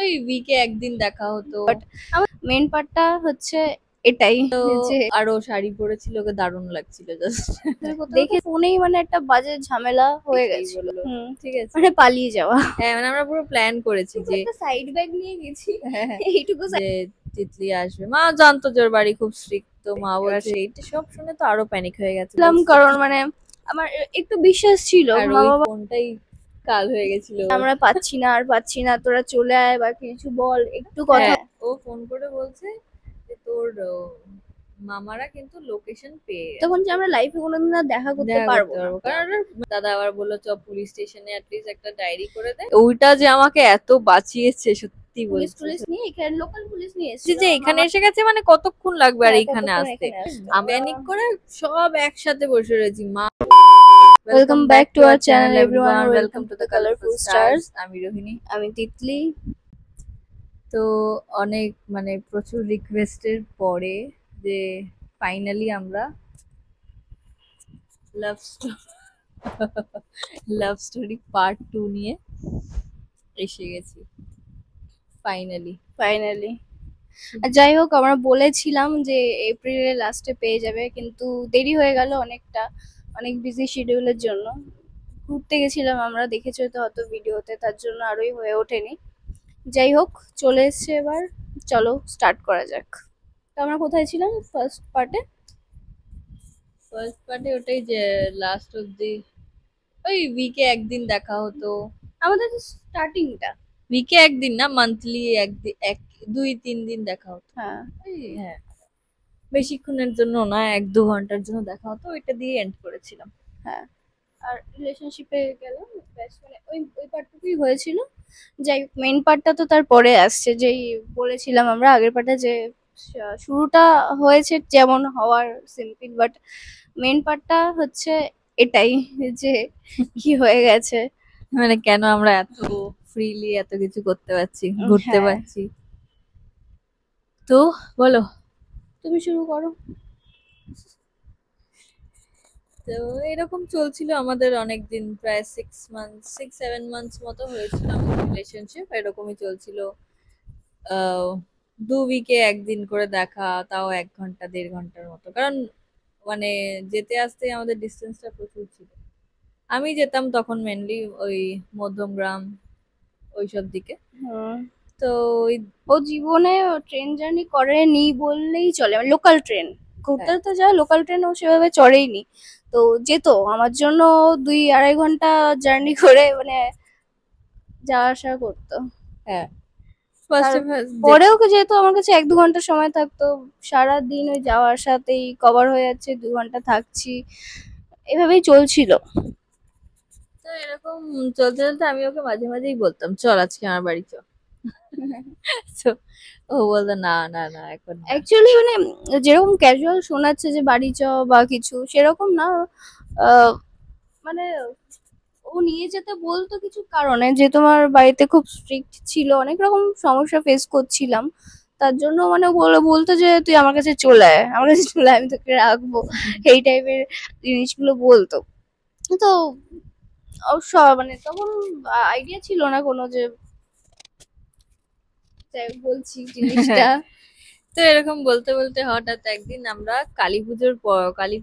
ওই উইকে একদিন দেখা হতো। বাট আমার মেন পার্টটা হচ্ছে এটাই যে আরো শাড়ি পরেছিল, ওকে দারুণ লাগছিল জাস্ট। দেখে ফোনেই মানে একটা বাজে ঝামেলা হয়ে সেই গেছিল। বললো। ঠিক আছে, মানে পালিয়ে যাওয়া। হ্যাঁ মানে আমরা পুরো প্ল্যান করেছি যে একটা সাইড ব্যাগ নিয়ে গেছি, হ্যাঁ, হ্যাঁ, এইটুকু যে তিতলি আসবে। মা জানতো যে ওর বাড়ি খুব স্ট্রিক্ট, তো মা বলছে এইটা সব শুনে তো আরো প্যানিক হয়ে গেছে, সাইলাম, বলছে কারণ মানে আমার একটু বিশ্বাস ছিল আর মা ওই বাবা ফোনটাই কাল হয়ে গেছিল ওর। আমরা পাচ্ছি না আর পাচ্ছি না, তোরা চলে আয় বা কিছু বল একটু কথা। হ্যাঁ, ও ফোন করে বলছে যে তোর মামারা কিন্তু লোকেশন পেয়ে গেছে, তখন যে আমরা লাইফে কোনোদিন আর দেখা করতে দেখা পারবো করতে না। পারবো। কারণ দাদা আবার বললো চ পুলিশ স্টেশনে অ্যাটলিস্ট একটা ডায়েরি করে দে। ওইটা যে আমাকে এত বাঁচিয়েছে সত্যি পুলিশ বলছি। টুলিশ নিয়ে এখানে লোকাল পুলিশ নিয়ে যে এসেছিল যে এখানে এসে গেছে মানে কতক্ষণ লাগবে আর হ্যাঁ, এখানে কতক্ষণ আসতে। এখানে আসতে। আমি প্যানিক করে সব একসাথে বসে রয়েছি। মা welcome back to our channel everyone, welcome to the colourful stars. আমি রোহিণী। আমি তিতলি। তো অনেক মানে প্রচুর রিকোয়েস্টের পরে যে ফাইনালি আমরা লাভ স্টোরি পার্ট 2 নিয়ে এসে গেছি ফাইনালি। ফাইনালি যাই হোক, আমরা বলেছিলাম যে এপ্রিলের লাস্টে পেয়ে যাবে, কিন্তু দেরি হয়ে গেল অনেকটা, অনেক বিজি শিডিউলের জন্য। ঘুরতে গেছিলাম আমরা, দেখেছো তো হয়তো ভিডিওতে, তার জন্য আরোই হয়ে ওঠেনি। যাই হোক, চলে এসছে এবার, চলো স্টার্ট করা যাক। তো আমরা কোথায় ছিলাম ফার্স্ট পার্টে? ফার্স্ট পার্টে ওটাই যে লাস্ট অব্দি ওই উইকে একদিন দেখা হতো। আমাদের স্টার্টিংটা উইকে একদিন না, মান্থলি একদিন, 2-3 দিন দেখা হতো। হ্যাঁ হ্যাঁ, বেশিক্ষণের জন্য না, 1-2 ঘন্টার জন্য দেখা হতো, ওইটা দিয়ে এন্ড করেছিলাম। হ্যাঁ, আর রিলেশনশিপে গেলাম ব্যাস, মানে ওই ওই পার্টটুকুই হয়েছিল। যাই হোক, মেন পার্টটা তো তারপরে আসছে, যেই বলেছিলাম আমরা আগের পার্টে যে শুরুটা হয়েছে যেমন হওয়ার সিম্পল, বাট মেন পার্টটা হচ্ছে এটাই যে কি হয়ে গেছে। মানে কেন আমরা এত ফ্রিলি এত কিছু করতে পারছি, ঘুরতে হ্যাঁ, পারছি। তো বলো, তুমি শুরু করো। তো এরকম চলছিল আমাদের অনেক দিন, প্রায় 6-7 মান্থস মতো হয়েছিল আমাদের রিলেশনশিপ, এরকমই চলছিল। 2 উইকে একদিন করে দেখা, তাও 1 ঘন্টা 1.5 ঘন্টার মতো, কারণ মানে যেতে আসতে আমাদের ডিস্টেন্সটা প্রচুর ছিল। আমি যেতাম তখন মেনলি ওই মধ্যমগ্রাম ওইসব দিকে। হুম, তো ওই ও জীবনে ট্রেন জার্নি করেনি বললেই চলে, লোকাল ট্রেন ঘুরতে হ্যাঁ, তো যা, লোকাল ট্রেন ও সেভাবে চড়েইনি। তো যেত আমার জন্য 2-2.5 ঘন্টা জার্নি করে, মানে যাওয়া আসা করতো। হ্যাঁ, ফার্স্টে তারপরেও যেহেতু আমার কাছে 1-2 ঘন্টা সময় থাকতো, সারাদিন ওই যাওয়া আসাতেই কভার হয়ে যাচ্ছে, 2 ঘন্টা থাকছি, এভাবেই চলছিল। তো এরকম চলতে চলতে আমি ওকে মাঝে মাঝেই বলতাম চল আজকে আমার বাড়ি চ। তো ও বলতো না না না এখন না। অ্যাকচুয়ালি মানে যেরকম ক্যাজুয়াল শোনাচ্ছে যে বাড়ি চ বা কিছু, সেরকম না। আহ, মানে ও নিয়ে যেতে বলতো কিছু কারণে, যে তোমার বাড়িতে খুব স্ট্রিক্ট ছিল, অনেক রকম সমস্যা ফেস করছিলাম, তার জন্য মানে বলতো যে তুই আমার কাছে চলে আয়, আমার কাছে চলে আয়, আমি তোকে রাখবো, এই টাইপের জিনিসগুলো বলতো। তো অবশ্য মানে তখন আইডিয়া ছিল না কোনো, যে যাই হোক বলছি জিনিসটা। তো এরকম বলতে বলতে হঠাৎ একদিন আমরা কালী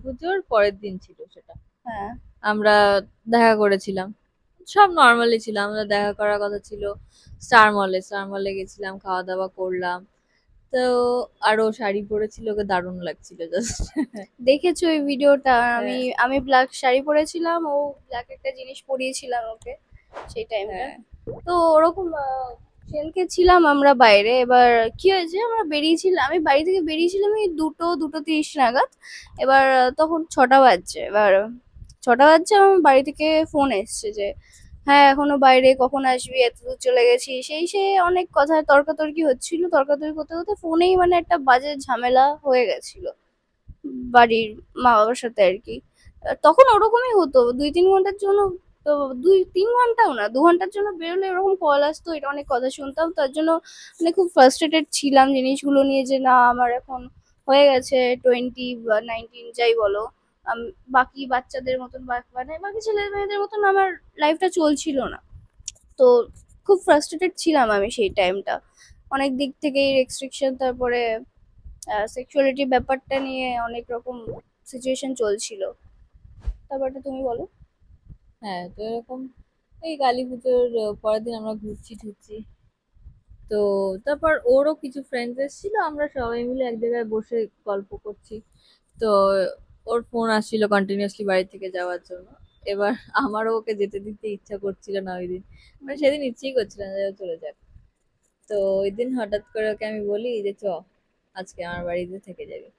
পুজোর পরের দিন ছিল সেটা, হ্যাঁ, আমরা দেখা করেছিলাম। সব নর্মালি ছিল, আমরা দেখা করার কথা ছিল স্টার মলে গেছিলাম, খাওয়া দাওয়া করলাম। তো আরো শাড়ি পরেছিল, ওকে দারুণ লাগছিল জাস্ট। দেখেছো ওই ভিডিওটা? আমি হ্যাঁ, আমি ব্ল্যাক শাড়ি পরেছিলাম, ও ব্ল্যাক একটা জিনিস পরিয়েছিলাম ওকে সেই টাইমটা। হ্যাঁ, তো ওরকম সেলকে ছিলাম আমরা বাইরে। এবার কি হয়েছে, আমরা বেরিয়েছিলাম, আমি বাড়ি থেকে বেরিয়েছিলাম এই 2-2:30 নাগাদ। এবার তখন 6টা বাজছে। এবার 6টা বাজছে, আমার বাড়ি থেকে ফোন এসছে যে হ্যাঁ এখনো বাইরে, কখন আসবি, এত দূর চলে গেছি, সে অনেক কথা তর্কাতর্কি হচ্ছিল। তর্কাতর্কি করতে করতে ফোনেই মানে একটা বাজে ঝামেলা হয়ে গেছিল বাড়ির মা বাবার সাথে আর কি। তখন ওরকমই হতো 2-3 ঘন্টার জন্য, তো 2-3 ঘন্টাও না, 2 ঘন্টার জন্য বেরোলে এরকম কল আসতো, এটা অনেক কথা শুনতাম, তার জন্য মানে খুব ফ্রাস্ট্রেটেড ছিলাম জিনিসগুলো নিয়ে, যে না আমার এখন হয়ে গেছে 20 বা 19 যাই বলো, বাকি বাচ্চাদের মতন মানে বাকি ছেলে মেয়েদের মতন আমার লাইফটা চলছিল না। তো খুব ফ্রাস্ট্রেটেড ছিলাম আমি সেই টাইমটা, অনেক দিক থেকেই রেস্ট্রিকশন, তারপরে সেক্সুয়ালিটি ব্যাপারটা নিয়ে অনেক রকম সিচুয়েশন চলছিল। তারপরটা তুমি বলো। হ্যাঁ, তো এরকম এই কালী পুজোর পরের দিন আমরা ঘুরছি ঠুরছি। তো তারপর ওরও কিছু ফ্রেন্ডস এসেছিল, আমরা সবাই মিলে এক জায়গায় বসে গল্প করছি। তো ওর ফোন আসছিল কন্টিনিউয়াসলি বাড়ি থেকে যাওয়ার জন্য। এবার আমারও ওকে যেতে দিতে ইচ্ছা করছিল না ওই দিন, মানে সেদিন ইচ্ছেই করছিল না যে ও চলে যাক। তো ওই দিন হঠাৎ করে ওকে আমি বলি যে চ আজকে আমার বাড়িতে থেকে যাবি।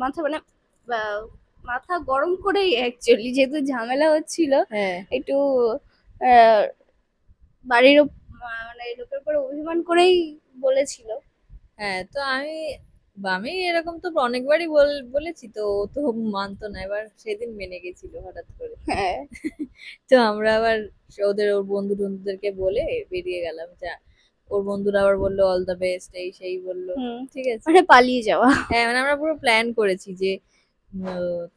মাথা মানে আহ, মাথা গরম করেই অ্যাকচুয়ালি, যেহেতু ঝামেলা হচ্ছিল হ্যাঁ, একটু আহ, বাড়ির মানে লোকের উপরে অভিমান করেই বলেছিল। হ্যাঁ, তো আমি এরকম তো অনেকবারই বলেছি, তো ও তো মানতো না, এবার সেদিন মেনে গেছিল হঠাৎ করে। হ্যাঁ, তো আমরা আবার ওর বন্ধু টন্ধুদেরকে বলে বেরিয়ে গেলাম, যা ওর বন্ধুরা আবার বললো অল দ্য বেস্ট, এই সেই বললো। হুম, ঠিক আছে। মানে পালিয়ে যাওয়া। হ্যাঁ, মানে আমরা পুরো প্ল্যান করেছি যে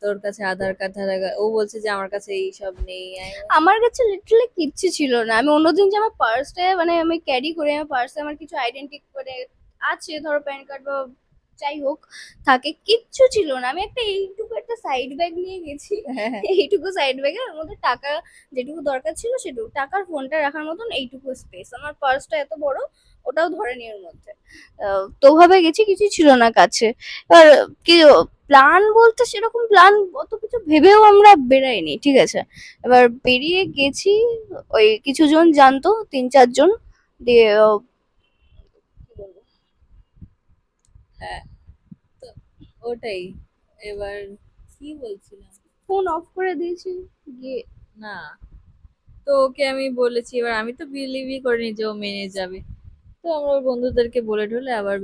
তোর কাছে আধার কার্ড ও বলছে যে আমার কাছে এই সব নেই। আমার কাছে লিটারালি কিচ্ছু ছিল না। আমি অন্যদিন যে আমার পার্সটা মানে আমি ক্যারি করি, আমার পার্সে আমার কিছু আইডেন্টি মানে আছে, ধরো প্যান কার্ড বা যাই হোক থাকে, কিচ্ছু ছিল না। আমি একটা এইটুকু একটা সাইড ব্যাগ নিয়ে গেছি, হ্যাঁ, হ্যাঁ, এইটুকু সাইড ব্যাগে ওর মধ্যে টাকা যেটুকু দরকার ছিল সেটুকু, টাকার ফোনটা রাখার মতন এইটুকু স্পেস, আমার পার্সটা এত বড়, ওটাও ধরেনি ওর মধ্যে। তো ওভাবে গেছি, কিছু ছিল না কাছে। এবার কি প্ল্যান বলতে সেরকম প্ল্যান অত কিছু ভেবেও আমরা বেরাইনি, ঠিক আছে। এবার বেরিয়ে গেছি, ওই কিছু জন জানতো, 3-4 জন, দিয়ে কি বলবো, হ্যাঁ, তো ওটাই। এবার কি বলছিলাম? ফোন অফ করে দিয়েছি গিয়ে। না, তো ওকে আমি বলেছি, এবার আমি তো বিলিভই করিনি যে ও মেনে যাবে। তো আমরা ওর বন্ধুদেরকে বলে ঢলে আবার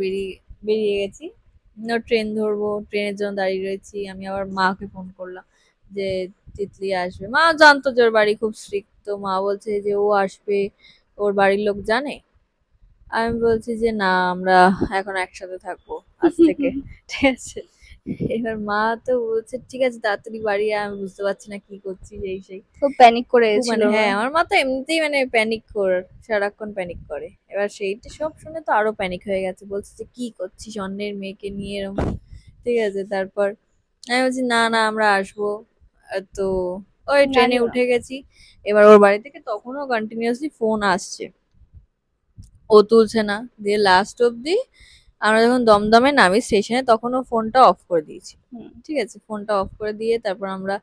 বেরিয়ে গেছি। ট্রেন ধরবো, ট্রেনের জন্য দাঁড়িয়ে রয়েছি। আমি আবার মাকে ফোন করলাম যে তিতলি আসবে। মা জানতো যে ওর বাড়ি খুব স্ট্রিক্ট, তো মা বলছে যে ও আসবে, ওর বাড়ির লোক জানে। আমি বলছি যে না, আমরা এখন একসাথে থাকবো আজ থেকে। ঠিক আছে। এবার মা তো বলছে ঠিক আছে তাড়াতাড়ি বাড়ি আয়, আমি বুঝতে পারছি না কি করছিস এই সেই। খুব প্যানিক করে খুব গেছিল মানে, ওরা। হ্যাঁ, আমার মা তো এমনিতেই মানে প্যানিক করে, সারাক্ষণ প্যানিক করে। এবার সেইটা সব শুনে তো আরো প্যানিক হয়ে গেছে, বলছে যে কি করছিস অন্যের মেয়েকে নিয়ে এরকম। ঠিক আছে। তারপর আমি বলছি না না আমরা আসবো। তো ওই না ট্রেনে যেও। উঠে গেছি। এবার ওর বাড়ি থেকে তখনও কন্টিনিউয়াসলি ফোন আসছে, ও তুলছে না। দিয়ে লাস্ট অব্দি আমরা যখন দমদমে নামি স্টেশনে, তখন ও ফোনটা অফ করে দিয়েছি। হুম। ঠিক আছে, ফোনটা অফ করে দিয়ে তারপর আমরা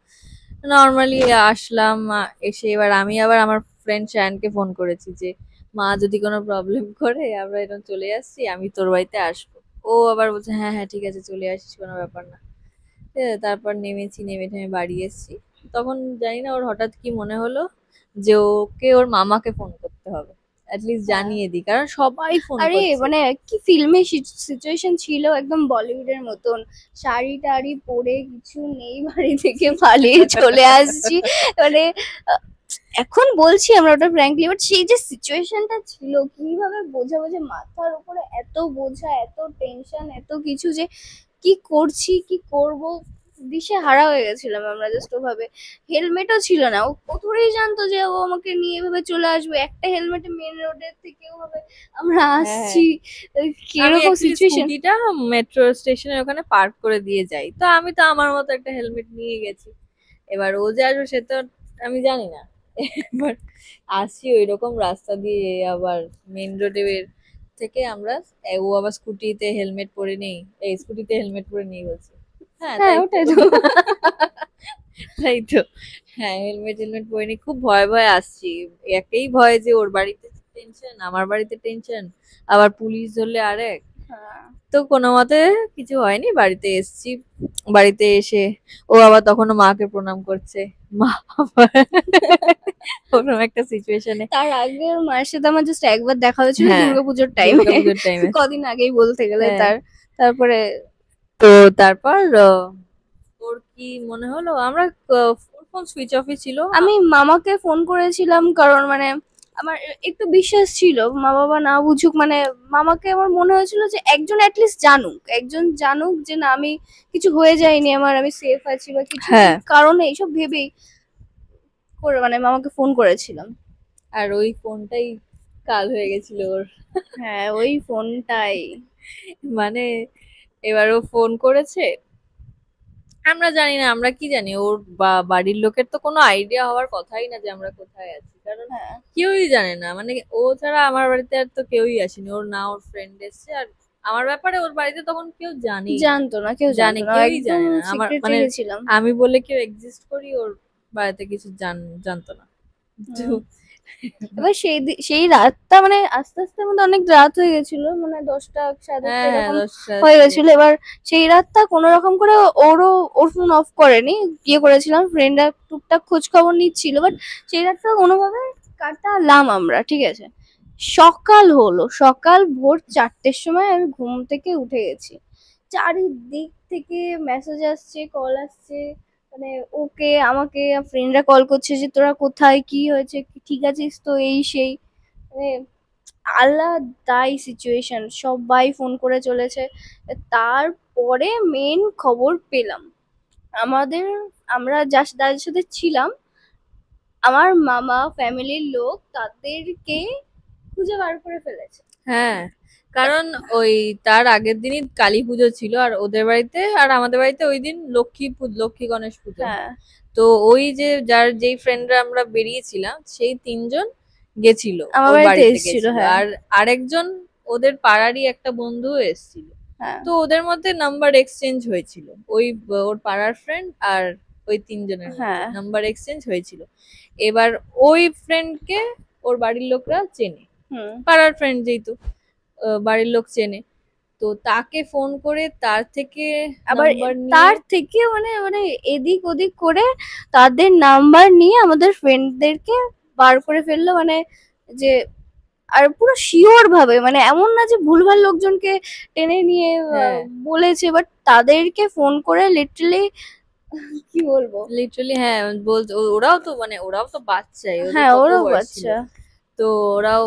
নর্মালি আসলাম। এসে এবার আমি আবার আমার ফ্রেন্ড শায়ানকে ফোন করেছি যে মা যদি কোনো প্রবলেম করে আমরা এরকম চলে আসছি, আমি তোর বাড়িতে আসবো। ও আবার বলছে হ্যাঁ হ্যাঁ ঠিক আছে চলে আসিস, কোনো ব্যাপার না। ঠিক আছে, তারপর নেমেছি, নেমে টেমে বাড়ি এসেছি। তখন জানি না ওর হঠাৎ কি মনে হলো যে ওকে ওর মামাকে ফোন করতে হবে, অ্যাটলিস্ট হ্যাঁ, জানিয়ে দিই, কারণ সবাই ফোন আরে করছে। মানে কি ফিল্মে সিচুয়েশন ছিল, একদম বলিউডের মতন। শাড়ি টাড়ি পরে কিছু নেই, বাড়ি থেকে পালিয়ে চলে আসছি। মানে আহ, এখন বলছি আমরা ওটা ফ্র্যাঙ্কলি, বাট সেই যে সিচুয়েশনটা ছিল, কিভাবে বোঝাবো যে মাথার উপরে এত বোঝা, এত টেনশন, এত কিছু, যে কি করছি কি করব, দিশে হারা হয়ে গেছিলাম আমরা জাস্ট ওভাবে। হেলমেটও ছিল না, ও থোড়েই জানতো যে ও আমাকে নিয়ে এভাবে চলে আসবে একটা হেলমেটে মেন রোডের থেকে ওভাবে আমরা হ্যাঁ, হ্যাঁ, আসছি। আমি কিরকম অ্যাকচুয়ালি সিচুয়েশন। স্কুটিটা মেট্রো স্টেশনের ওখানে পার্ক করে দিয়ে যাই, তো আমি তো আমার মতো একটা হেলমেট নিয়ে গেছি। এবার ও যে আসবে সে তো আমি জানি না। এবার আসি ওই রকম রাস্তা দিয়ে, আবার মেন রোডে থেকে আমরা ও আবার স্কুটিতে হেলমেট পরে নেই, এই স্কুটিতে হেলমেট পরে নেই বলছে। হ্যাঁ হ্যাঁ, তাই তো। ওটাই তো। তাই তো। হ্যাঁ, হেলমেট হেলমেট পরে নি, খুব ভয় ভয় আসছি। একেই ভয় যে ওর বাড়িতে টেনশন, আমার বাড়িতে টেনশন, আবার পুলিশ ধরলে আরেক। হ্যাঁ, তো কোনো মতে কিছু হয়নি, বাড়িতে এসছি। বাড়িতে এসে ও আবার তখনও মাকে প্রণাম করছে। মা আবার ওরকম একটা সিচুয়েশনে। তার আগে ওর মায়ের সাথে আমার জাস্ট একবার দেখা হয়েছিল হ্যাঁ, দুর্গাপুজোর টাইমে, দুর্গাপুজোর টাইমে। কদিন আগেই বলতে গেলে হ্যাঁ, তার। তারপরে তো তারপর ওর কি মনে হলো আমরা ফোন সুইচ অফই ছিল। আমি মামাকে ফোন করেছিলাম, কারণ মানে আমার একটু বিশ্বাস ছিল মা বাবা না বুঝুক, মানে মামাকে আমার মনে হয়েছিল যে একজন অ্যাটলিস্ট জানুক, একজন জানুক যে না আমি কিছু হয়ে যায়নি আমার, আমি সেফ আছি বা কিছু, হ্যাঁ, কারণে এইসব ভেবেই করে মানে মামাকে ফোন করেছিলাম। আর ওই ফোনটাই কাল হয়ে গেছিল ওর। হ্যাঁ, ওই ফোনটাই। মানে এবার ও ফোন করেছে, আমরা জানি না, আমরা কি জানি, ওর বাড়ির লোকের তো কোনো আইডিয়া হওয়ার কথাই না যে আমরা কোথায় আছি, কারণ হ্যাঁ, কেউই জানে না, মানে ও ছাড়া আমার বাড়িতে আর তো কেউই আসেনি, ওর না ওর ফ্রেন্ড এসছে, আর আমার ব্যাপারে ওর বাড়িতে তখন কেউ জানেই না, জানতো না, কেউ জানে জানতো না, কেউই একদম জানে না আমার সিক্রেট মানে রেখেছিলাম। আমি বলে কেউ এক্সিস্ট করি ওর বাড়িতে কিছু জানতো না। তো হুম। এবার সেই রাতটা মানে আস্তে আস্তে আমাদের অনেক রাত হয়ে গেছিল, মানে 10টা 10:30 হ্যাঁ হ্যাঁ, এরকম 10টা হয়ে থেকে। গেছিল। এবার সেই রাতটা কোনো রকম করে ওরও ওর ফোন অফ করেনি, ইয়ে করেছিলাম, ফ্রেন্ডরা টুকটাক খোঁজ খবর নিচ্ছিল, বাট সেই রাতটা কোনোভাবে কাটালাম আমরা, ঠিক আছে। সকাল হলো, সকাল ভোর 4টের সময় আমি ঘুম থেকে উঠে গেছি, চারিদিক থেকে মেসেজ আসছে, কল আসছে, মানে ওকে আমাকে ফ্রেন্ডরা কল করছে যে তোরা কোথায়, কি হয়েছে, ঠিক আছিস তো, এই সেই, মানে আলাদাই সিচুয়েশন, সবাই ফোন করে চলেছে। তারপরে মেন খবর পেলাম আমাদের, আমরা যাদের সাথে ছিলাম, আমার মামা ফ্যামিলির লোক তাদেরকে খুঁজে বার করে ফেলেছে। হ্যাঁ, কারণ ওই তার আগের দিনই কালী পুজো ছিল, আর ওদের বাড়িতে আর আমাদের বাড়িতে ওই দিন লক্ষ্মী গণেশ পুজো হয়। হ্যাঁ, তো ওই যে যেই ফ্রেন্ডরা আমরা বেরিয়েছিলাম সেই তিনজন গেছিল, আমার ওর বাড়িতে বাড়িতে এসেছিল, গেছিল, হ্যাঁ। আর আরেকজন ওদের পাড়ারই একটা বন্ধু এসেছিল। হ্যাঁ, তো ওদের মধ্যে নাম্বার এক্সচেঞ্জ হয়েছিল, ওই ওর পাড়ার ফ্রেন্ড আর ওই তিনজনের মধ্যে হ্যাঁ। নাম্বার এক্সচেঞ্জ হয়েছিল। এবার ওই ফ্রেন্ডকে ওর বাড়ির লোকরা চেনে, হুম। পাড়ার ফ্রেন্ড যেহেতু, বাড়ির লোক চেনে, তো তাকে ফোন করে তার থেকে আবার নাম্বার নিয়ে। তার থেকে মানে মানে এদিক ওদিক করে তাদের নাম্বার নিয়ে আমাদের ফ্রেন্ডদেরকে বার করে ফেললো, মানে যে, আর পুরো শিওর ভাবে, মানে এমন না যে ভুলভাল লোকজনকে টেনে নিয়ে হ্যাঁ, বলেছে, বাট তাদেরকে ফোন করে লিটারালি, কি বলবো। লিটারালি হ্যাঁ, ওরাও তো মানে ওরাও তো বাচ্চাই, ওদের হ্যাঁ, কত ওরও বয়স ছিল, বাচ্চা। তো ওরাও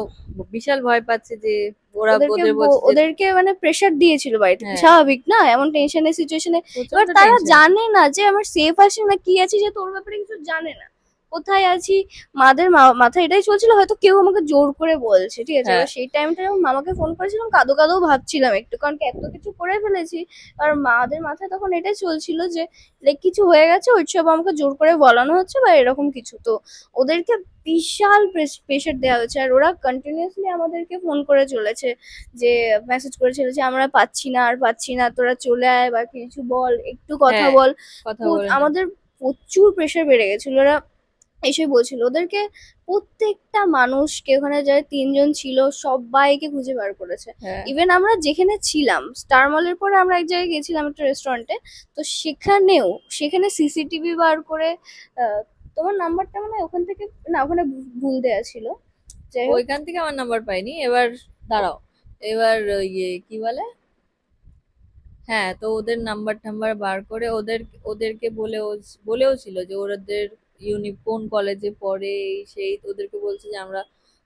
বিশাল ভয় পাচ্ছে যে ওদেরকে ওদের বলছে যে ওদেরকে মানে প্রেশার দিয়েছিল বাড়ি থেকে, হ্যাঁ, স্বাভাবিক না এমন টেনশনের সিচুয়েশনে। এবার প্রচন্ড তারা টেনশন। জানে না যে আমার সেফ আছে না কি আছে, যে তোর ব্যাপারে কিছু জানে না, কোথায় আছি। মাথায় এটাই চলছিল, হয়তো কেউ আমাকে জোর করে বলছে, ঠিক আছে। হ্যাঁ এবার সেই টাইমটা যখন মামাকে ফোন করেছিলাম, কাঁদো কাঁদো ভাবছিলাম একটু, কারণ কি এত কিছু করে ফেলেছি। আর মাদের মাথায় তখন এটাই চলছিল যে লাইক কিছু হয়ে গেছে, ওইসব আমাকে জোর করে বলানো হচ্ছে বা এরকম কিছু। তো ওদেরকে বিশাল প্রেশার দেওয়া হয়েছে, আর ওরা কন্টিনিউয়াসলি আমাদেরকে ফোন করে চলেছে, যে মেসেজ করেছিল যে আমরা পাচ্ছি না, আর পাচ্ছি না, তোরা চলে আয় বা কিছু বল, একটু কথা হ্যাঁ, বল। কথা বলে না। আমাদের প্রচুর প্রেশার বেড়ে গেছিল, ওরা এসে বলছিল ওদেরকে, প্রত্যেকটা মানুষকে, ওখানে যারা তিনজন ছিল সবাইকে খুঁজে বার করেছে। হ্যাঁ, ইভেন আমরা যেখানে ছিলাম স্টার মলের পরে আমরা এক জায়গায় গেছিলাম একটা রেস্টুরেন্টে, তো সেখানেও, সেখানে সিসিটিভি বার করে, আহ, তোমার নাম্বারটা মানে ওখান থেকে, না ওখানে ভুল দেয়া ছিল, যাই হোক। ওইখান থেকে আমার নাম্বার পাইনি, এবার দাঁড়াও, এবার ইয়ে কি বলে, হ্যাঁ, তো ওদের নাম্বার টাম্বার বার করে ওদেরকে বলেও ছিল যে ওদের কোন কলেজে পড়ে, এই সেই, তো ওদেরকে বলছে যে আমরা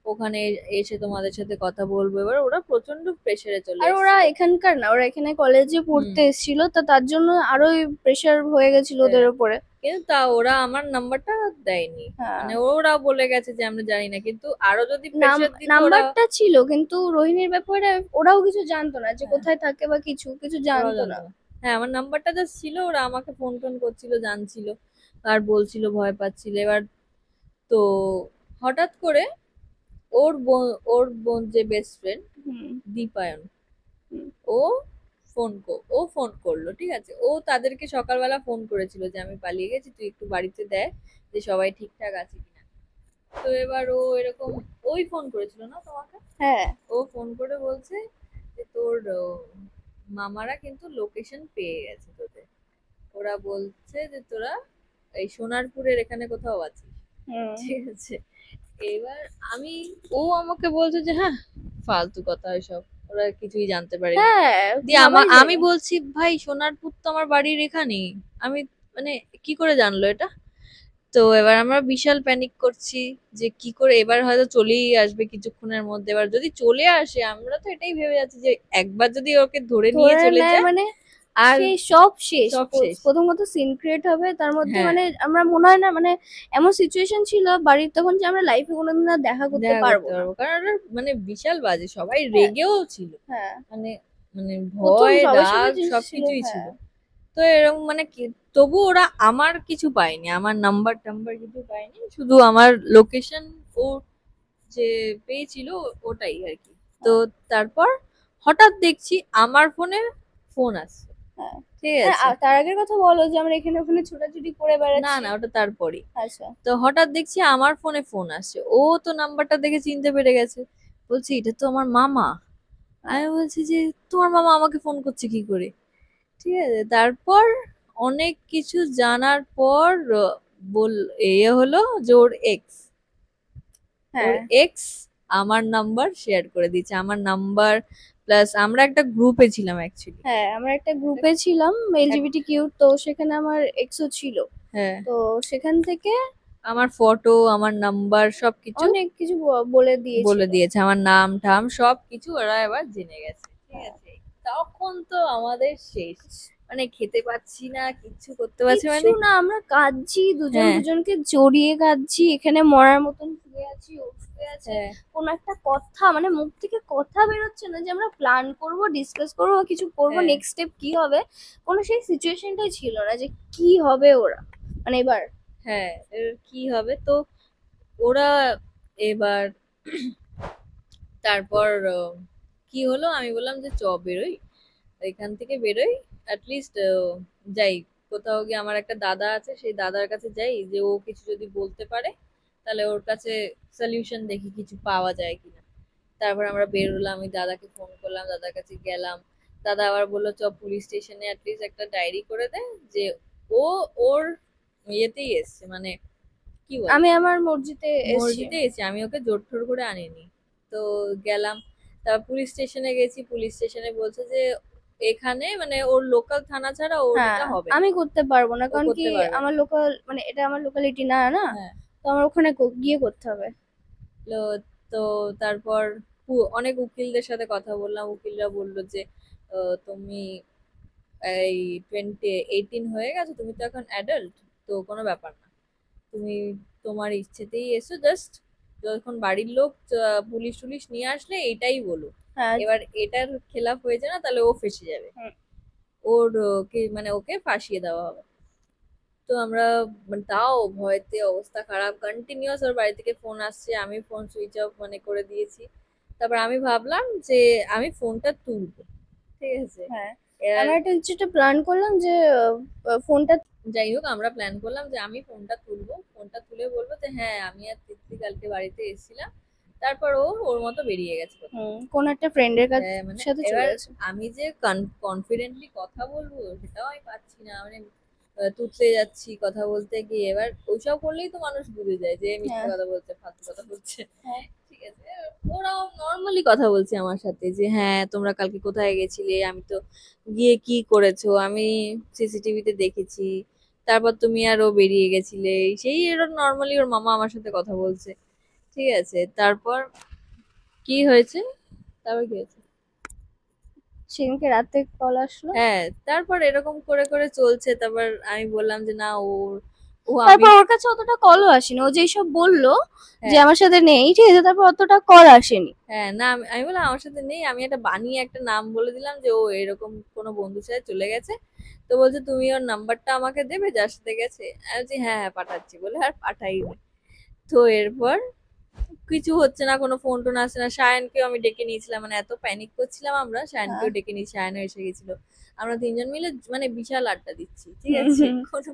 ওখানে এসে তোমাদের সাথে কথা বলবো, এবার ওরা প্রচন্ড প্রেসারে চলে আর ওরা এসেছিল। এখানকার না, ওরা এখানে কলেজে হুম, পড়তে এসেছিল, তো তার জন্য আরোই প্রেশার হয়ে গেছিল ওদের হ্যাঁ, উপরে। কিন্তু তা ওরা আমার নাম্বারটা দেয়নি, হ্যাঁ, মানে ওরা বলে গেছে যে আমরা জানি না, কিন্তু আরো যদি প্রেসার দিত ওরা। নাম্বারটা ছিল কিন্তু রোহিণীর ব্যাপারে ওরাও কিছু জানতো না, যে হ্যাঁ, কোথায় থাকে বা কিছু কিছু ওরাও জানতো না। জানতো না। হ্যাঁ, আমার নাম্বারটা জাস্ট ছিল, ওরা আমাকে ফোন টোন করছিল, জানছিল, আর বলছিল ভয় পাচ্ছিল। এবার তো হঠাৎ করে ওর বোন যে বেস্ট ফ্রেন্ড হুম। দীপায়ন, হুম। ও ও ফোন করলো, ঠিক আছে, ও তাদেরকে সকালবেলা ফোন করেছিল যে আমি পালিয়ে গেছি, তুই একটু বাড়িতে দেখ যে সবাই ঠিকঠাক আছে কিনা। তো এবার ও এরকম, ওই ফোন করেছিল না তোমাকে, হ্যাঁ। ও ফোন করে বলছে যে তোর মামারা কিন্তু লোকেশন পেয়ে গেছে তোদের, ওরা বলছে যে তোরা এই সোনারপুরের এখানে কোথাও আছিস, হুম। ঠিক আছে। এবার আমি, ও আমাকে বলছে যে হ্যাঁ, ফালতু কথা এসব, ওরা কিছুই জানতে পারেনি। হ্যাঁ, দিয়ে ভাবাই আমি যাবে। বলছি ভাই সোনারপুর তো আমার বাড়ির এখানেই, আমি মানে কি করে জানলো এটা। তো এবার আমরা বিশাল প্যানিক করছি যে কি করে, এবার হয়তো চলেই আসবে কিছুক্ষণের মধ্যে, এবার যদি চলে আসে আমরা তো এটাই ভেবে যাচ্ছি যে একবার যদি ওকে ধরে নিয়ে ধরে চলে নেয় যায়। মানে, আর সেই সব শেষ। সব শেষ। প্রথমত সিন ক্রিয়েট হবে, তার মধ্যে হ্যাঁ, মানে আমরা মনে হয় না মানে এমন সিচুয়েশন ছিল বাড়ির তখন যে আমরা লাইফে কোনোদিন আর দেখা করতে দেখা পারবো করতে না। পারবো, কারণ ওটা মানে বিশাল বাজে, সবাই হ্যাঁ, রেগেও ছিল, হ্যাঁ, মানে মানে প্রথম ভয় সবার সাথে রাগ জিনিস ছিল, সবকিছুই ছিল। হ্যাঁ। তো এরকম মানে কি, তবু ওরা আমার কিছু পায়নি, আমার নাম্বার টাম্বার কিছু পায়নি, শুধু আমার লোকেশন ও যে পেয়েছিল ওটাই আর কি। তো হ্যাঁ, তারপর হঠাৎ দেখছি আমার ফোনে ফোন আসছে, হ্যাঁ। ঠিক মানে আছে। তার আগের কথা বলো যে আমরা এখানে ওখানে ছোটাছুটি করে না বেড়াচ্ছি। না, ওটা তারপরই। আচ্ছা। তো হঠাৎ দেখছি আমার ফোনে ফোন আসছে, ও তো নাম্বারটা দেখে চিনতে পেরে গেছে, বলছি এটা তো আমার মামা। হ্যাঁ, আমি বলছি যে তোমার মামা আমাকে ফোন করছে কি করে, ঠিক আছে। তারপর অনেক কিছু জানার পর বল এ হলো যে ওর এক্স, ওর হ্যাঁ, এক্স আমার নাম্বার শেয়ার করে দিয়েছে, আমার নাম্বার প্লাস আমরা একটা গ্রুপে ছিলাম অ্যাকচুয়ালি। হ্যাঁ, আমরা একটা গ্রুপে ছিলাম এলজিবিটি কিউ, তো সেখানে আমার এক্সও ছিল। হ্যাঁ, তো সেখান থেকে আমার ফটো আমার নাম্বার সবকিছু অনেক কিছু বলে বলে দিয়েছিল। দিয়েছে, আমার নাম ঠাম সবকিছু ওরা এবার জেনে গেছে, ঠিক হ্যাঁ, আছে। তখন তো আমাদের শেষ, মানে খেতে পাচ্ছি না, কিচ্ছু করতে পারছি কিচ্ছু মানে। না, আমরা কাঁদছি, দুজন হ্যাঁ, দুজনকে জড়িয়ে কাঁদছি, এখানে মরার মতন শুয়ে আছি, ও শুয়ে আছে। হ্যাঁ, কোনো একটা কথা মানে মুখ থেকে কথা বেরোচ্ছে না যে আমরা প্ল্যান করব, ডিসকাস করবো বা কিছু করবো, হ্যাঁ, নেক্সট স্টেপ কি হবে। কোনো সেই সিচুয়েশনটাই ছিল না যে কি হবে ওরা, মানে এবার। হ্যাঁ, এর কি হবে তো ওরা এবার। তারপর কি হলো, আমি বললাম যে চ বেরোই, এখান থেকে বেরোই, অ্যাটলিস্ট যাই কোথাও গিয়ে। আমার একটা দাদা আছে, সেই দাদার কাছে যাই, যে ও কিছু যদি বলতে পারে তাহলে ওর কাছে সলিউশন দেখি কিছু পাওয়া যায় কিনা। তারপর আমরা বেরোলাম, আমি দাদাকে ফোন করলাম, দাদার কাছে গেলাম। দাদা আবার বললো চ পুলিশ স্টেশনে অ্যাটলিস্ট একটা ডায়েরি করে দে, যে ও ওর ইয়েতেই এসছে, মানে কি বলে, আমি আমার মর্জিতে এসছি। মসজিদে এসে, আমি ওকে জোর টোর করে আনিনি। তো গেলাম, তারপর পুলিশ স্টেশনে গেছি, পুলিশ স্টেশনে বলছে যে এখানে মানে ওর লোকাল থানা ছাড়া ওর হ্যাঁ, এটা হবে না, আমি করতে পারবো না, ও কারণ কি করতে পারবে না। আমার লোকাল মানে এটা আমার লোকালিটি না, না। হ্যাঁ, তো আমার ওখানে গিয়ে করতে হবে। তো তো তারপর অনেক উকিলদের সাথে কথা বললাম, উকিলরা বললো যে তুমি এই 18 হয়ে গেছো, তুমি তো এখন অ্যাডাল্ট, তো কোনো ব্যাপার না, তুমি তোমার ইচ্ছেতেই এসো, জাস্ট যখন বাড়ির লোক পুলিশ টুলিশ নিয়ে আসলে এটাই বলো। হ্যাঁ। এবার এটার খেলাফ হয়েছে না তাহলে ও ফেঁসে যাবে, হুম। ওর কে মানে ওকে ফাঁসিয়ে দেওয়া হবে। তো আমরা মানে তাও ভয়তে অবস্থা খারাপ, কন্টিনিউয়াস ওর বাড়ি থেকে ফোন আসছে, আমি ফোন সুইচ অফ মানে করে দিয়েছি। তারপর আমি ভাবলাম যে আমি ফোনটা তুলবো, ঠিক আছে। হ্যাঁ, এবার আমরা একটা প্ল্যান করলাম যে ফোনটা। যাই হোক, আমরা প্ল্যান করলাম যে আমি ফোনটা তুলবো, ফোনটা তুলে বলবো যে হ্যাঁ আমি আর তিতলি কালকে বাড়িতে এসেছিলাম। তারপর ও ওর মতো বেরিয়ে গেছে কোথাও। কোন একটা ফ্রেন্ডের মানে সাথে চলে এবার গেছে। আমি যে কনফিডেন্টলি কথা বলবো সেটাও আমি পাচ্ছি না, মানে তুতলে যাচ্ছি কথা বলতে গিয়ে। এবার ওইসব করলেই তো মানুষ বুঝে যায় যে মিথ্যে হ্যাঁ, কথা বলছে, ফালতু কথা বলছে, হ্যাঁ, ঠিক আছে। ওরাও নর্মালি কথা বলছে আমার সাথে যে হ্যাঁ তোমরা কালকে কোথায় গেছিলে, আমি তো গিয়ে কি করেছো আমি সিসিটিভিতে দেখেছি, তারপর তুমি আর ও বেরিয়ে গেছিলে, সেই এরকম নর্মালি ওর মামা আমার সাথে কথা বলছে, ঠিক আছে। তারপর কি হয়েছে, তারপর কি হয়েছে, সেদিনকে রাতে কল আসলো। হ্যাঁ তারপর এরকম করে করে চলছে। তারপর আমি বললাম যে না ওর, ও আমি, তারপর ওর কাছে অতটা কলও আসেনি, ও যেসব বললো যে হ্যাঁ আমার সাথে নেই, ঠিক আছে, তারপর অতটা কল আসেনি। হ্যাঁ, না আমি বললাম আমার সাথে নেই, আমি একটা বানিয়ে একটা নাম বলে দিলাম যে ও এরকম কোনো বন্ধুর সাথে চলে গেছে। তো বলছে তুমি ওর নাম্বারটা আমাকে দেবে যার সাথে গেছে, আমি বলছি হ্যাঁ হ্যাঁ পাঠাচ্ছি, বলে আর পাঠাইনি। তো এরপর কিছু হচ্ছে না, কোনো ফোন টোন আসছে না। সায়নকেও আমি ডেকে নিয়েছিলাম, মানে এত প্যানিক করছিলাম আমরা, হ্যাঁ। সায়নকেও ডেকে নিয়েছি, সায়নও এসে গেছিল। আমরা তিনজন মিলে মানে বিশাল আড্ডা দিচ্ছি, ঠিক হুম, আছে। হুম। কোনো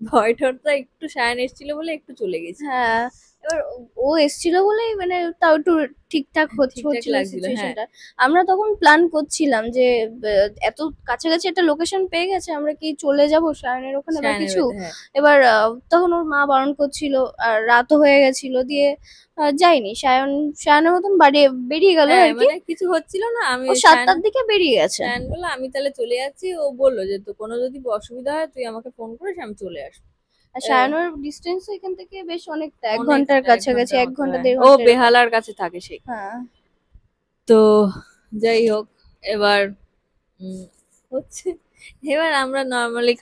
ভয় টয় তো একটু সায়ন এসেছিল বলে একটু চলে গেছি, হ্যাঁ, এবার ও এসছিল বলেই মানে তাও একটু ঠিকঠাক ঠিকঠাক হচ্ছিল লাগছিল, হ্যাঁ সিচুয়েশনটা। আমরা তখন প্ল্যান করছিলাম যে এত কাছাকাছি একটা লোকেশন পেয়ে গেছে, আমরা কি চলে যাব সায়নের ওখানে বা সায়নের কিছু। বাড়িতে, হ্যাঁ এবার তখন ওর মা বারণ করছিল, আর রাতও হয়ে গেছিল, দিয়ে যাইনি। সায়নের মতন বাড়ি বেরিয়ে গেল হ্যাঁ আর কি। মানে কিছু হচ্ছিল না, আমি ও সায়ন, 7টার দিকে বেরিয়ে গেছে। সায়ন বললো আমি তাহলে চলে যাচ্ছি, ও বললো যে তো কোনো যদি অসুবিধা হয় তুই আমাকে ফোন করিস, আমি চলে আসবো। আর সায়নের ডিস্টেন্স এখান থেকে বেশ অনেকটা, 1 ঘন্টার অনেকটা এক কাছাকাছি, ঘন্টার এক মতো, ঘন্টা হ্যাঁ 1.5 ঘন্টা ও এরকম। বেহালার কাছে থাকে সে। হ্যাঁ, তো যাই হোক, এবার হচ্ছে এবার আমরা নর্মালি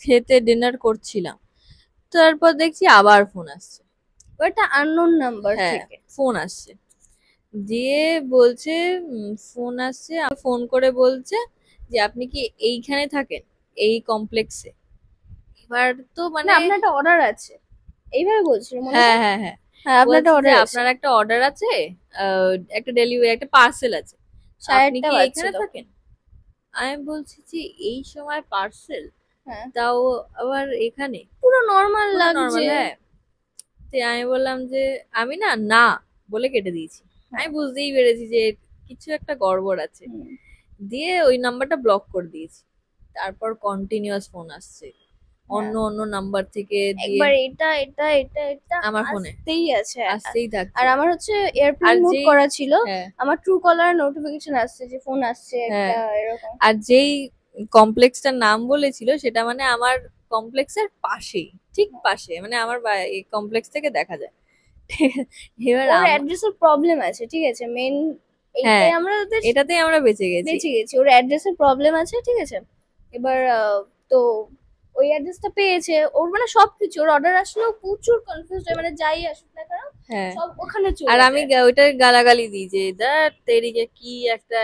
খেতে ডিনার করছিলাম, তারপর দেখছি আবার ফোন আসছে। ওটা আননোন নাম্বার হ্যাঁ, থেকে। ফোন আসছে, দিয়ে বলছে ফোন আসছে, ফোন করে বলছে যে আপনি কি এইখানে থাকেন, এই কমপ্লেক্সে? এবার তো না, মানে, আপনার একটা অর্ডার আছে, এইভাবে বলছিল মনে আছে। হ্যাঁ হ্যাঁ হ্যাঁ, হ্যাঁ, আপনার একটা বলছে যে অর্ডার আছে। আপনার একটা অর্ডার আছে, একটা ডেলিভারি, একটা পার্সেল আছে, সাড়ে আপনি আটটা কি বাজছে এইখানে তখন। থাকেন? আমি বলছি যে এই সময় পার্সেল, হ্যাঁ, তাও আবার এখানে, পুরো নর্মাল পুরো নর্মাল, লাগছে। হ্যাঁ। তো আমি বললাম যে আমি না না বলে কেটে দিয়েছি। আমি হ্যাঁ। বুঝতেই পেরেছি যে কিছু একটা গড়বড় আছে, হুম। দিয়ে ওই নাম্বারটা ব্লক করে দিয়েছি। তারপর কন্টিনিউয়াস ফোন আসছে হ্যাঁ, অন্য অন্য নাম্বার থেকে, দিয়ে একবার এটা এটা এটা এটা আমার ফোনে আসতেই আছে। আসতেই আর থাকছে। আমার হচ্ছে এয়ারপ্লেন আর মোড যেই, করা ছিল। হ্যাঁ আমার ট্রু কলার নোটিফিকেশন আসছে যে ফোন আসছে হ্যাঁ, একটা, এরকম। আর যেই কমপ্লেক্সটার নাম বলেছিল সেটা মানে আমার কমপ্লেক্সের পাশেই, ঠিক পাশে, মানে আমার কমপ্লেক্স থেকে দেখা যায়। ঠিক আছে? এবার ওর অ্যাড্রেসের প্রবলেম আছে, ঠিক আছে, মেন হ্যাঁ, এইটাই আমরা ওদের এটাতেই আমরা বেঁচে গেছি। বেঁচে গেছি। ওর অ্যাড্রেসের প্রবলেম আছে, ঠিক আছে। এবার তো ওই অ্যাড্রেসটা পেয়েছে, ওর মানে সবকিছু, ওর অর্ডার আসলেও প্রচুর কনফিউজ হয়, মানে যাই আসুক না কেন হ্যাঁ, সব ওখানে আর চলে আমি যায়। ওইটার গালাগালি দিই যে ধ্যার তেরিকে, কি একটা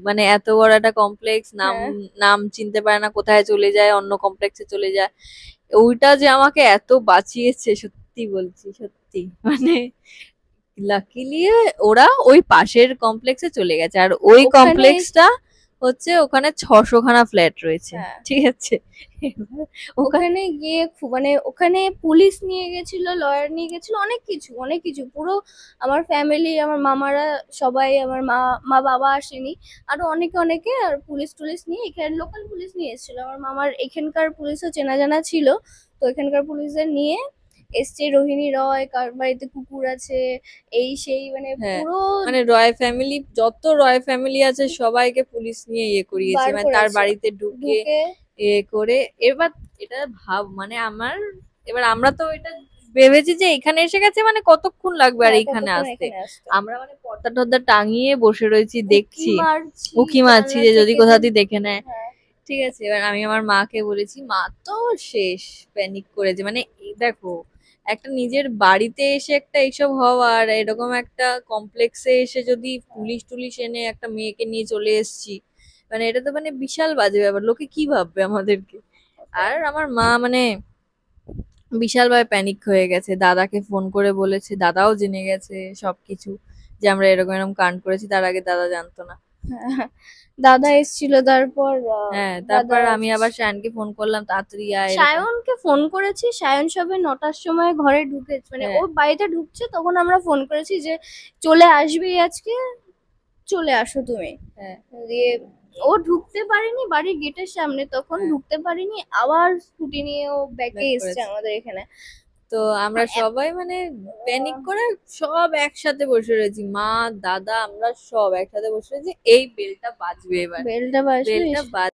মানে এত বড় একটা কমপ্লেক্স, নাম হ্যাঁ, নাম চিনতে পারে না, কোথায় চলে যায়, অন্য কমপ্লেক্সে চলে যায়। ওইটা যে আমাকে এত বাঁচিয়েছে, সত্যি বলছি, সত্যি মানে লাকিলি ওরা ওই পাশের কমপ্লেক্সে চলে গেছে, আর ওই ওখানে। কমপ্লেক্সটা হচ্ছে ওখানে 600 খানা ফ্ল্যাট রয়েছে, হ্যাঁ, ঠিক আছে। এবার ওখানে, ওখানে গিয়ে মানে ওখানে পুলিশ নিয়ে গেছিল, লয়ার নিয়ে গেছিল, অনেক কিছু অনেক কিছু, পুরো আমার ফ্যামিলি, আমার মামারা সবাই, আমার মা মা বাবা আসেনি, আরো অনেকে অনেকে, আর পুলিশ টুলিশ নিয়ে, এখানে লোকাল পুলিশ নিয়ে এসেছিল, আমার মামার এখানকার পুলিশও চেনা জানা ছিল। তো এখানকার পুলিশদের নিয়ে এসছে, রোহিণী রয় কার বাড়িতে কুকুর আছে, এই সেই, মানে হ্যাঁ, পুরো মানে রয় ফ্যামিলি, যত রয় ফ্যামিলি আছে সবাইকে পুলিশ নিয়ে ইয়ে করিয়েছে, বার মানে তার করেছে বাড়িতে ঢুকে ঢুকে। এ করে। এবার এটা ভাব, মানে আমার, এবার আমরা তো এটা ভেবেছি যে এখানে এসে গেছে মানে কতক্ষণ লাগবে আর হ্যাঁ, এইখানে কতক্ষণ আসতে। এখানে আসতো। আমরা মানে পর্দা টর্দা টাঙিয়ে বসে রয়েছি, উকি দেখছি, মারছি উকি মারছি জানলা যে যদি থেকে কোথাও দিয়ে দেখে নেয়। হ্যাঁ। ঠিক আছে, এবার আমি আমার মাকে বলেছি, মা তো শেষ, প্যানিক করেছে, মানে এই দেখো, একটা নিজের বাড়িতে এসে একটা এইসব হওয়া, আর এরকম একটা কমপ্লেক্সে এসে যদি পুলিশ টুলিশ এনে একটা মেয়েকে নিয়ে চলে এসেছি, মানে এটা তো মানে বিশাল বাজে ব্যাপার, লোকে কি ভাববে আমাদেরকে। ওটাই। আর আমার মা মানে বিশাল ভাবে প্যানিক হয়ে গেছে, দাদাকে ফোন করে বলেছে, দাদাও জেনে গেছে সবকিছু, যে আমরা এরকম এরকম কাণ্ড করেছি, তার আগে দাদা জানতো না। হ্যাঁ, দাদা এসেছিল, তারপর হ্যাঁ, দাদা তারপর আমি আবার শায়ানকে ফোন করলাম, তাড়াতাড়ি আয় এরকম। সায়নকে ফোন করেছি, সায়ন সবে 9টার সময় ঘরে ঢুকেছে, মানে ও হ্যাঁ বাড়িতে ঢুকছে, তখন আমরা ফোন করেছি যে চলে আসবি আজকে, চলে আসো তুমি। হ্যাঁ দিয়ে ও ঢুকতে পারেনি বাড়ির গেটের সামনে, তখন হ্যাঁ, ঢুকতে পারিনি, আবার স্কুটি নিয়ে ও ব্যাকে ব্যাক এসছে করেছে। আমাদের এখানে। তো আমরা সবাই মানে প্যানিক করে সব একসাথে বসে রয়েছি, মা দাদা আমরা সব একসাথে বসে রয়েছি, এই বেলটা বাজবে এবার, বেলটা বাজলো। বেলটা বাজ